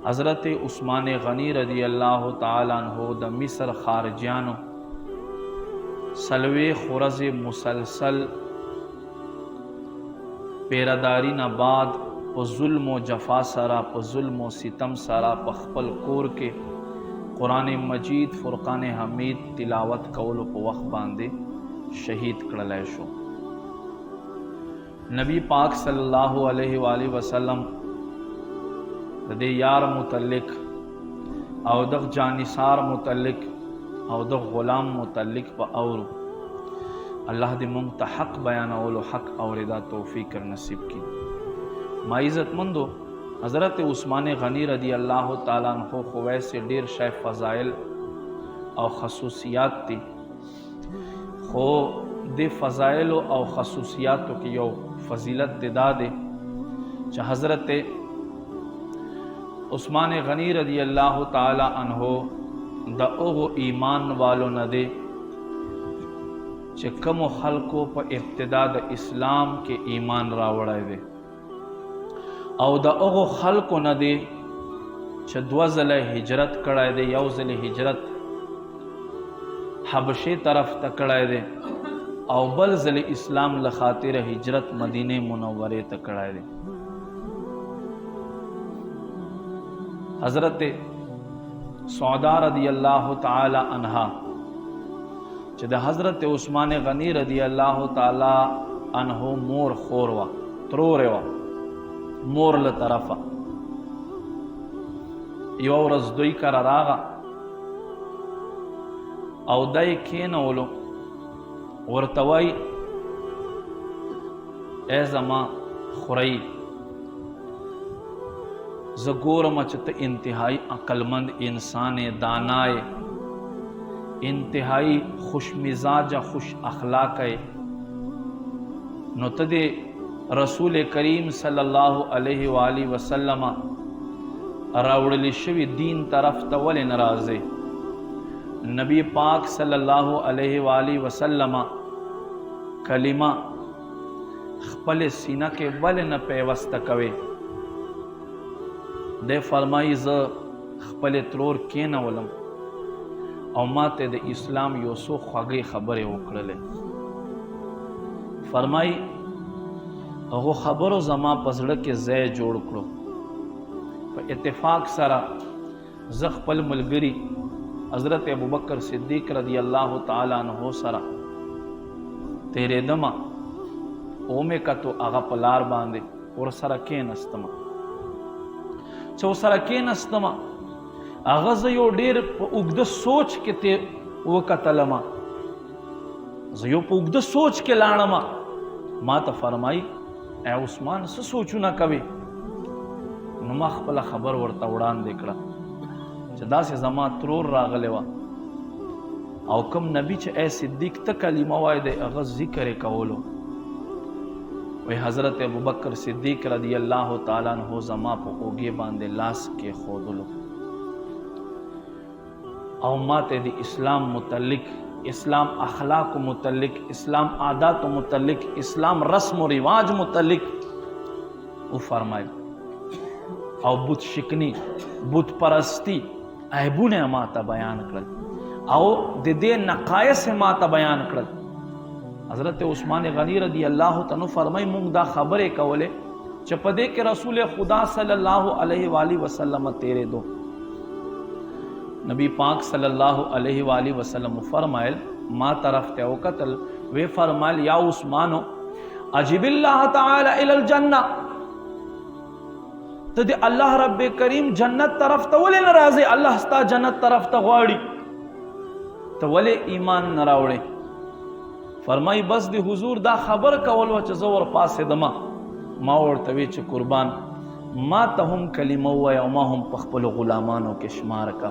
हज़रत उस्मान गनी रदी अल्लाह ताला अन्हो द मिस्र खारजियानो सलवे खुरज मुसलसल पेरादारी न बाद प जुल्म व जफा सरा प जुल्म व सितम सरा प खपल कोर के कुरान मजीद फुरकान हमीद तिलावत कौल प वक़्त बांधे शहीद कड़लै शो। नबी पाक सल्लल्लाहु अलैहि वसल्लम दे यार मुतल्लिक अवदक जानिसार मुतल्लिक अवदक ग़ुलाम मुतल्लिक व और अल्लाह दे मुंग ता हक बयान और हक और दा तौफीक कर नसीब की। माइज़त मंदो हज़रत उस्मान गनी रदी अल्लाह ताला अन्हो खुवै से डेर शय फ़ज़ाइल और खसूसियात थी। खो दे फ़ज़ाइल और खसूसियात की यो फ़जीलत दिदा दे च हज़रत उस्मान गनी रदी अल्लाह ताला अन्हो द ओगो ईमान वालो न दे चे कम खल्को पर इब्तिदा द इस्लाम के ईमान रावड़े दे और द ओगो खल्को न दे चे द्वज़ल हिजरत कड़ाए दे यौज़ल हिजरत हबशे तरफ तकड़ाए दे और बलज़ल इस्लाम लखातिर हिजरत मदीने मुनव्वरे तकड़ाए दे। हज़रत सौदा रदी अल्लाह ताला अन्हा जद हज़रत उस्मान गनी रदी अल्लाह ताला अन्हो मोर खोरवा त्रोरेवा मोर ल तरफा यो रज़दुई कर रागा औदय खेन ओलो वर्तवाई ए जमा खुरई ज़गोर मचत इंतहाई अक्लमंद इंसान दानाए इंतहाई खुश मिजाज खुश अखलाक नुतदे रसूल करीम सल्लल्लाहु अलैहि वसल्लम रावड़ली शवी दीन तरफ तवल नाराज़े नबी पाक सल्लल्लाहु अलैहि वसल्लम कलिमा खपल सीना के बल न पेवस्त कवे दे फरमाई ज़ खपल त्रोर के न वलम और माते दे इस्लाम योसो ख्वागे खबरें उकड़ले फरमाई वो खबरों जमा पसड़ के जय जोड़ करो पर इत्तेफाक सरा ज़खपल मुलगरी हज़रत अबू बकर सिद्दीक़ रदी अल्लाह ताला अन्हो सरा तेरे दमा ओमे का तो आगा पलार बांधे और सरा के नस्तमा चो सरा के नस्तमा आगज़ यो डेर उगद सोच के ते वो कतलमा यो उगद सोच के लाणमा मात फरमाई ए उस्मान से सोचू ना कभी नुमा खपला खबर वर्ता उड़ान देखड़ा जदा से जमा त्रोर रागलेवा औ कम नबी च ए सिद्दीक तक कलिमा वायदे अगज़ जिक्र कवलो वे हज़रत अबू बकर सिद्दीक रदी अल्लाह ताला अन्हो जमा पो ओगे बांधे लास के खोदलो और माते दी इस्लाम मुतल्लिक इस्लाम अखलाक मुतल्लिक इस्लाम आदात मुतल्लिक इस्लाम रस्म रिवाज मुतल्लिक वो फरमाए और बुत शिकनी बुत परस्ती अहबू ने माता बयान कर और दे नकायस माता बयान कर हज़रत उस्मान गनी रदी अल्लाह तनु फरमाई मुंगदा खबर कवले चपदे के रसूल खुदा सल्लल्लाहु अलैहि वसल्लम तेरे दो नबी पाक सल्लल्लाहु अलैहि वसल्लम फरमायल माँ तरफ ते कतल वे फरमायल या उस्मानो अजिबिल्लाह ताला इलल जन्ना तो दे अल्लाह रब्बे करीम जन्नत तरफ तो वले नाराज़े अल्लाह स्ता जन्नत तरफ तो गवाड़ी तो वले ईमान नरावड़े फरमाई बस दे हुजूर दा खबर कवल वच जोर पासे दमा मा और तवे च कुर्बान मा तहुम कलिमा व मा हम पखपल गुलामानों के शुमार का